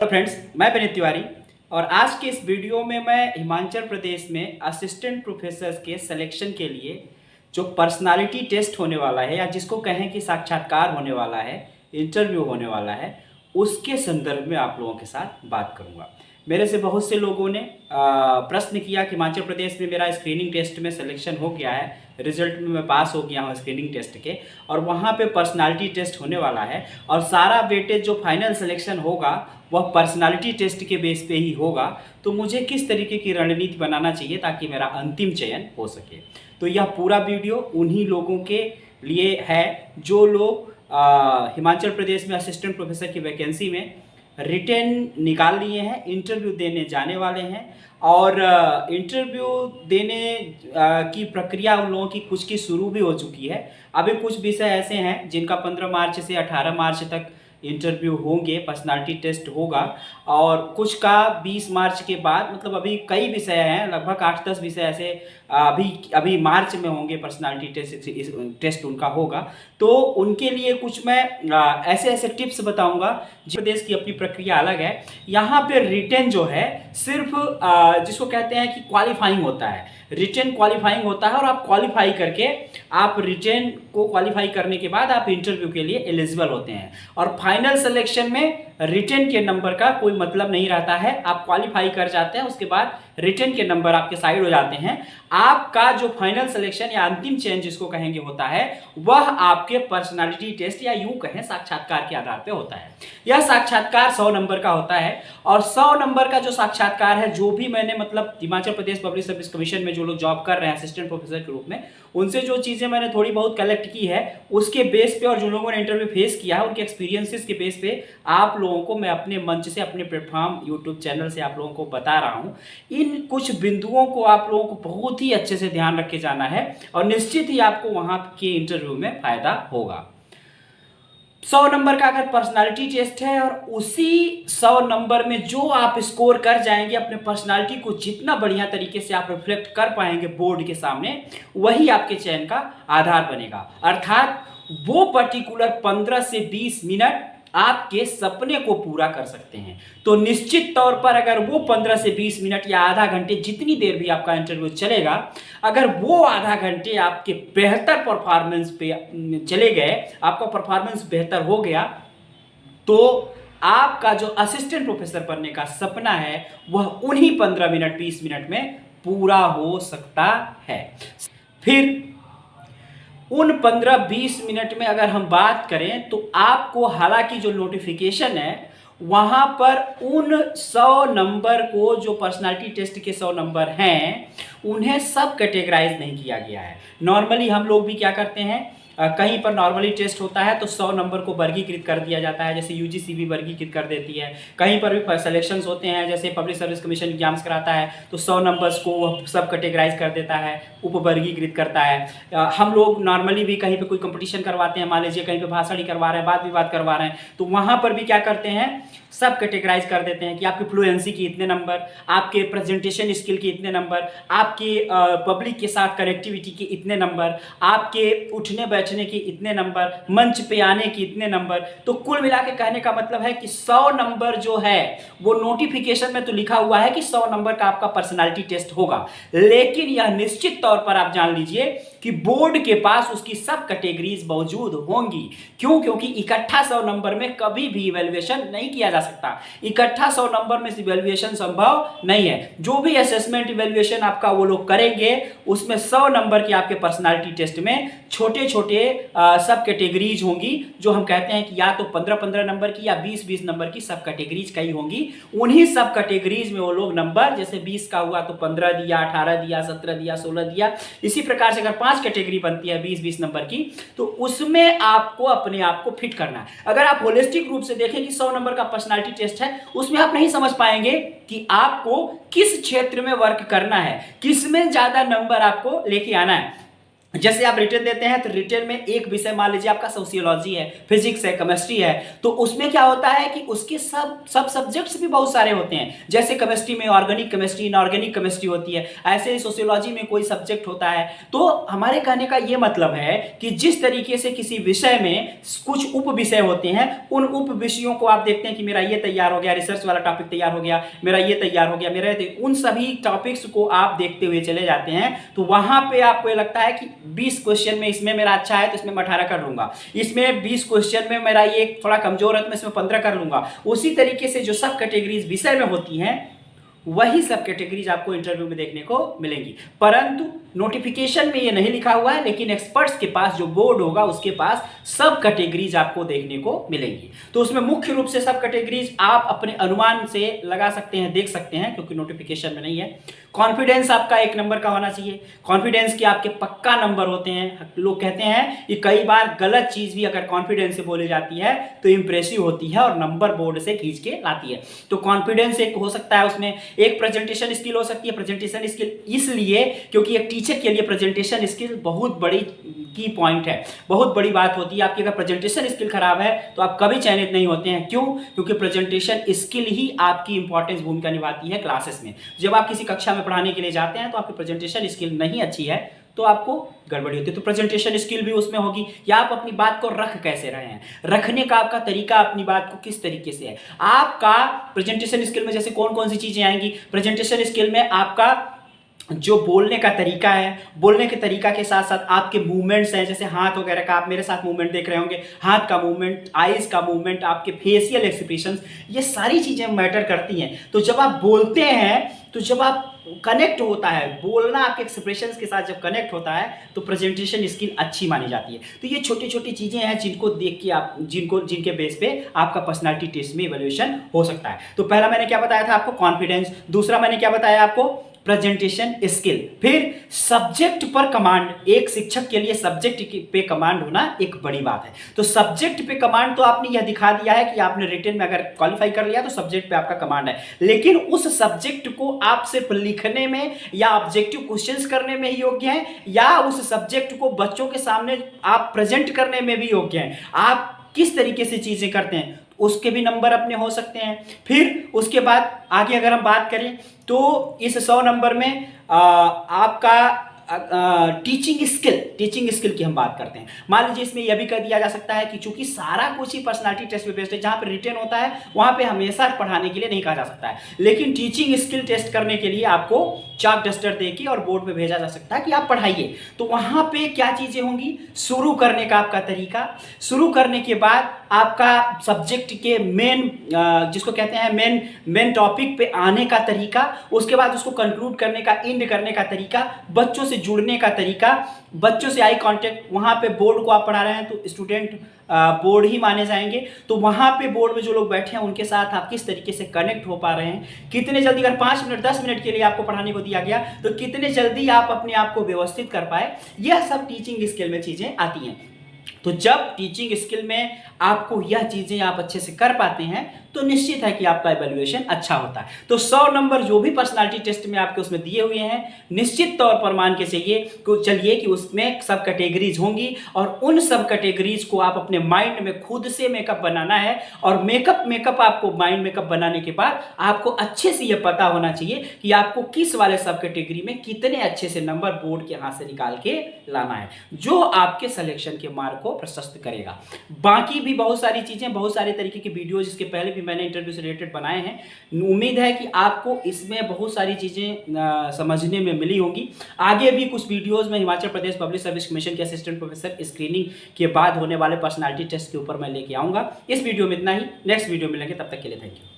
तो फ्रेंड्स, मैं विनीत तिवारी और आज के इस वीडियो में मैं हिमाचल प्रदेश में असिस्टेंट प्रोफेसर के सिलेक्शन के लिए जो पर्सनालिटी टेस्ट होने वाला है या जिसको कहें कि साक्षात्कार होने वाला है, इंटरव्यू होने वाला है, उसके संदर्भ में आप लोगों के साथ बात करूंगा। मेरे से बहुत से लोगों ने प्रश्न किया कि हिमाचल प्रदेश में मेरा स्क्रीनिंग टेस्ट में सिलेक्शन हो गया है, रिजल्ट में मैं पास हो गया हूँ स्क्रीनिंग टेस्ट के, और वहाँ पे पर्सनालिटी टेस्ट होने वाला है और सारा वेटेज जो फाइनल सिलेक्शन होगा वह पर्सनालिटी टेस्ट के बेस पे ही होगा। तो मुझे किस तरीके की रणनीति बनाना चाहिए ताकि मेरा अंतिम चयन हो सके। तो यह पूरा वीडियो उन्हीं लोगों के लिए है जो लोग हिमाचल प्रदेश में असिस्टेंट प्रोफेसर की वैकेंसी में रिटेन निकाल लिए हैं, इंटरव्यू देने जाने वाले हैं और इंटरव्यू देने की प्रक्रिया उन लोगों की कुछ की शुरू भी हो चुकी है। अभी कुछ विषय ऐसे हैं जिनका 15 मार्च से 18 मार्च तक इंटरव्यू होंगे, पर्सनालिटी टेस्ट होगा, और कुछ का 20 मार्च के बाद, मतलब अभी कई विषय हैं, लगभग 8-10 विषय ऐसे अभी मार्च में होंगे, पर्सनालिटी टेस्ट उनका होगा। तो उनके लिए कुछ मैं ऐसे ऐसे टिप्स बताऊंगा। प्रदेश की अपनी प्रक्रिया अलग है। यहाँ पे रिटेन जो है सिर्फ जिसको कहते हैं कि क्वालिफाइंग होता है, रिटेन क्वालिफाइंग होता है और आप क्वालिफाई करके, आप रिटेन को क्वालिफाई करने के बाद आप इंटरव्यू के लिए एलिजिबल होते हैं। और फाइनल सिलेक्शन में रिटेन के नंबर का कोई मतलब नहीं रहता है, आप क्वालिफाई कर जाते हैं, उसके बाद रिटेन के नंबर आपके साइड हो जाते हैं। आपका जो फाइनल सिलेक्शन या अंतिम चयन जिसको कहेंगे होता है, वह आपके पर्सनालिटी टेस्ट या यूं कहें साक्षात्कार के आधार पे होता है। यह साक्षात्कार 100 नंबर का होता है और 100 नंबर का जो साक्षात्कार है, जो भी मैंने मतलब Himachal Pradesh public service commission में जो लोग जॉब कर रहे हैं असिस्टेंट प्रोफेसर के रूप में, उनसे जो चीजें मैंने थोड़ी बहुत कलेक्ट की है उसके बेस पे, और जो लोगों ने इंटरव्यू फेस किया है उनके एक्सपीरियंसेस के बेस पे आप लोगों को मैं अपने मंच से, अपने प्लेटफॉर्म यूट्यूब चैनल से आप लोगों को बता रहा हूं। इन कुछ बिंदुओं को आप लोगों को बहुत ही अच्छे से ध्यान रख के जाना है और निश्चित ही आपको वहां के इंटरव्यू में फायदा होगा। 100 नंबर का अगर पर्सनालिटी टेस्ट है और उसी 100 नंबर में जो आप स्कोर कर जाएंगे, अपने पर्सनालिटी को जितना बढ़िया तरीके से आप रिफ्लेक्ट कर पाएंगे बोर्ड के सामने, वही आपके चयन का आधार बनेगा। अर्थात वो पर्टिकुलर 15 से 20 मिनट आपके सपने को पूरा कर सकते हैं। तो निश्चित तौर पर अगर वो 15 से 20 मिनट या आधा घंटे, जितनी देर भी आपका इंटरव्यू चलेगा, अगर वो आधा घंटे आपके बेहतर परफॉर्मेंस पे चले गए, आपका परफॉर्मेंस बेहतर हो गया, तो आपका जो असिस्टेंट प्रोफेसर बनने का सपना है वह उन्हीं 15 मिनट 20 मिनट में पूरा हो सकता है। फिर उन 15-20 मिनट में अगर हम बात करें तो आपको, हालांकि जो नोटिफिकेशन है वहां पर उन 100 नंबर को, जो पर्सनालिटी टेस्ट के 100 नंबर हैं, उन्हें सब कैटेगराइज नहीं किया गया है। नॉर्मली हम लोग भी क्या करते हैं, कहीं पर नॉर्मली टेस्ट होता है तो 100 नंबर को वर्गीकृत कर दिया जाता है, जैसे यूजीसी भी वर्गीकृत कर देती है। कहीं पर भी सिलेक्शंस होते हैं, जैसे पब्लिक सर्विस कमीशन एग्जाम्स कराता है तो 100 नंबर्स को वह सब कैटेगराइज कर देता है, उप वर्गीकृत करता है। हम लोग नॉर्मली भी कहीं पर कोई कंपटीशन करवाते हैं, मान लीजिए कहीं पर भाषण ही करवा रहे हैं, वाद विवाद करवा रहे हैं, तो वहाँ पर भी क्या करते हैं, सब कैटेगराइज कर देते हैं कि आपकी फ्लुएंसी की इतने नंबर, आपके प्रेजेंटेशन स्किल के इतने नंबर, आपके पब्लिक के साथ कनेक्टिविटी के इतने नंबर, आपके उठने बैठने के इतने नंबर, मंच पे आने के इतने नंबर। तो कुल मिला के कहने का मतलब है कि 100 नंबर जो है वो नोटिफिकेशन में तो लिखा हुआ है कि 100 नंबर का आपका पर्सनालिटी टेस्ट होगा, लेकिन यह निश्चित तौर पर आप जान लीजिए कि बोर्ड के पास उसकी सब कैटेगरीज मौजूद होंगी। क्यों? क्योंकि इकट्ठा 100 नंबर में कभी भी इवैल्यूएशन नहीं किया जा सकता। इकट्ठा 100 नंबर में इवैल्यूएशन संभव नहीं है। जो भी असेसमेंट इवैल्यूएशन आपका वो लोग करेंगे, उसमें 100 नंबर की आपके पर्सनालिटी टेस्ट में छोटे छोटे सब कैटेगरीज होंगी, जो हम कहते हैं कि या तो 15-15 नंबर की या 20-20 नंबर की सब कैटेगरीज कई होंगी। उन्हीं सब कैटेगरीज में वो लोग नंबर, जैसे 20 का हुआ तो 15 दिया, 18 दिया, 17 दिया, 16 दिया, इसी प्रकार से अगर 5 कैटेगरी बनती है 20-20 नंबर की, तो उसमें आपको अपने आप को फिट करना है। अगर आप होलिस्टिक रूप से देखें कि 100 नंबर का पर्सनालिटी टेस्ट है, उसमें आप नहीं समझ पाएंगे कि आपको किस क्षेत्र में वर्क करना है, किसमें ज्यादा नंबर आपको लेके आना है। जैसे आप रिटर्न देते हैं तो रिटर्न में एक विषय मान लीजिए आपका सोशियोलॉजी है, फिजिक्स है, केमिस्ट्री है, तो उसमें क्या होता है कि उसके सब सब सब्जेक्ट्स भी बहुत सारे होते हैं। जैसे केमिस्ट्री में ऑर्गेनिक केमिस्ट्री, इनऑर्गेनिक केमिस्ट्री होती है, ऐसे ही सोशियोलॉजी में कोई सब्जेक्ट होता है। तो हमारे कहने का ये मतलब है कि जिस तरीके से किसी विषय में कुछ उप विषय होते हैं, उन उप विषयों को आप देखते हैं कि मेरा ये तैयार हो गया, रिसर्च वाला टॉपिक तैयार हो गया, मेरा ये तैयार हो गया, उन सभी टॉपिक्स को आप देखते हुए चले जाते हैं। तो वहां पे आपको ये लगता है कि 20 क्वेश्चन में इसमें मेरा अच्छा है तो इसमें मैं 18 कर लूंगा, इसमें 20 क्वेश्चन में मेरा ये थोड़ा कमजोर है तो मैं इसमें 15 कर लूंगा। उसी तरीके से जो सब कैटेगरीज विषय में होती हैं वही सब कैटेगरीज आपको इंटरव्यू में देखने को मिलेंगी। परंतु नोटिफिकेशन में ये नहीं लिखा हुआ है, लेकिन एक्सपर्ट्स के पास जो बोर्ड होगा उसके पास सब कैटेगरीज आपको देखने को मिलेंगी। तो उसमें मुख्य रूप से सब कैटेगरीज आप अपने अनुमान से लगा सकते हैं, देख सकते हैं, क्योंकि नोटिफिकेशन में नहीं है। कॉन्फिडेंस आपका 1 नंबर का होना चाहिए। कॉन्फिडेंस के आपके पक्का नंबर होते हैं। लोग कहते हैं कि कई बार गलत चीज भी अगर कॉन्फिडेंस से बोली जाती है तो इंप्रेसिव होती है और नंबर बोर्ड से खींच के लाती है। तो कॉन्फिडेंस एक हो सकता है, उसमें एक प्रेजेंटेशन स्किल हो सकती है। प्रेजेंटेशन स्किल इसलिए क्योंकि एक टीचर के लिए प्रेजेंटेशन स्किल बहुत बड़ी की पॉइंट है, बहुत बड़ी बात होती है। आपकी अगर प्रेजेंटेशन स्किल खराब है तो आप कभी चयनित नहीं होते हैं। क्यों? क्योंकि प्रेजेंटेशन स्किल ही आपकी इंपॉर्टेंस भूमिका निभाती है क्लासेस में। जब आप किसी कक्षा में पढ़ाने के लिए जाते हैं तो आपकी प्रेजेंटेशन स्किल नहीं अच्छी है तो आपको गड़बड़ी होती है। तो प्रेजेंटेशन स्किल भी उसमें होगी कि आप अपनी बात को रख कैसे रहे हैं, रखने का आपका तरीका अपनी बात को किस तरीके से है। आपका प्रेजेंटेशन स्किल में जैसे कौन कौन सी चीजें आएंगी प्रेजेंटेशन स्किल में, आपका जो बोलने का तरीका है, बोलने के तरीका के साथ साथ आपके मूवमेंट्स हैं, जैसे हाथ वगैरह का, आप मेरे साथ मूवमेंट देख रहे होंगे, हाथ का मूवमेंट, आईज का मूवमेंट, आपके फेशियल एक्सप्रेशंस, ये सारी चीजें मैटर करती हैं। तो जब आप बोलते हैं, तो जब आप कनेक्ट होता है, बोलना आपके एक्सप्रेशंस के साथ जब कनेक्ट होता है तो प्रेजेंटेशन स्किल अच्छी मानी जाती है। तो ये छोटी छोटी चीजें हैं जिनको देख के आप जिनके बेस पे आपका पर्सनालिटी टेस्ट में इवैल्यूएशन हो सकता है। तो पहला मैंने क्या बताया था आपको, कॉन्फिडेंस। दूसरा मैंने क्या बताया आपको, प्रेजेंटेशन स्किल। फिर सब्जेक्ट पर कमांड। एक शिक्षक के लिए सब्जेक्ट पे कमांड होना एक बड़ी बात है। तो सब्जेक्ट पे कमांड तो आपने यह दिखा दिया है कि आपने रिटन में अगर क्वालिफाई कर लिया तो सब्जेक्ट पे आपका कमांड है, लेकिन उस सब्जेक्ट को आप सिर्फ लिखने में या ऑब्जेक्टिव क्वेश्चंस करने में ही योग्य हैं, या उस सब्जेक्ट को बच्चों के सामने आप प्रेजेंट करने में भी योग्य हैं। आप किस तरीके से चीजें करते हैं उसके भी नंबर अपने हो सकते हैं। फिर उसके बाद आगे अगर हम बात करें तो इस 100 नंबर में आपका टीचिंग स्किल की हम बात करते हैं। मान लीजिए इसमें यह भी कर दिया जा सकता है कि चूंकि सारा कुछ ही पर्सनालिटी टेस्ट पे बेस्ड है, जहां पर रिटन होता है वहां पे हमेशा पढ़ाने के लिए नहीं कहा जा सकता है, लेकिन टीचिंग स्किल टेस्ट करने के लिए आपको चाक डस्टर देके और बोर्ड पे भेजा जा सकता है कि आप पढ़ाइए। तो वहां पे क्या चीजें होंगी, शुरू करने का आपका तरीका, शुरू करने के बाद आपका सब्जेक्ट के मेन जिसको कहते हैं मेन टॉपिक पे आने का तरीका, उसके बाद उसको कंक्लूड करने का, एंड करने का तरीका, बच्चों से जुड़ने का तरीका, बच्चों से आई कांटेक्ट। वहां पे बोर्ड को आप पढ़ा रहे हैं तो स्टूडेंट बोर्ड ही माने जाएंगे। तो वहां पे बोर्ड में जो लोग बैठे हैं उनके साथ आप किस तरीके से कनेक्ट हो पा रहे हैं, कितने जल्दी, अगर 5 मिनट 10 मिनट के लिए आपको पढ़ाने को दिया गया तो कितने जल्दी आप अपने आप को व्यवस्थित कर पाए, यह सब टीचिंग स्किल में चीजें आती हैं। तो जब टीचिंग स्किल में आपको यह चीजें आप अच्छे से कर पाते हैं तो निश्चित है कि आपका इवैल्यूएशन अच्छा होता है। तो 100 नंबर जो भी पर्सनालिटी टेस्ट में आपके उसमें दिए हुए हैं, निश्चित तौर पर मान के चलिए कि उसमें सब कैटेगरीज होंगी और उन सब कैटेगरीज को आप अपने माइंड में खुद से मेकअप बनाना है। और मेकअप आपको माइंड मेकअप बनाने के बाद आपको अच्छे से यह पता होना चाहिए कि आपको किस वाले सब कैटेगरी में कितने अच्छे से नंबर बोर्ड के हाथ से निकाल के लाना है, जो आपके सिलेक्शन के मार्ग को प्रशस्त करेगा। बाकी भी बहुत सारी चीजें, बहुत सारे तरीके की वीडियोज इसके पहले मैंने इंटरव्यू से रिलेटेड बनाए हैं। उम्मीद है कि आपको इसमें बहुत सारी चीजें समझने में मिली होंगी। आगे भी कुछ वीडियोस में Himachal Pradesh public service commission के असिस्टेंट प्रोफेसर स्क्रीनिंग के बाद होने वाले पर्सनालिटी टेस्ट के ऊपर मैं लेके आऊंगा। इस वीडियो में इतना ही, नेक्स्ट वीडियो मिलेंगे, तब तक के लिए थैंक यू।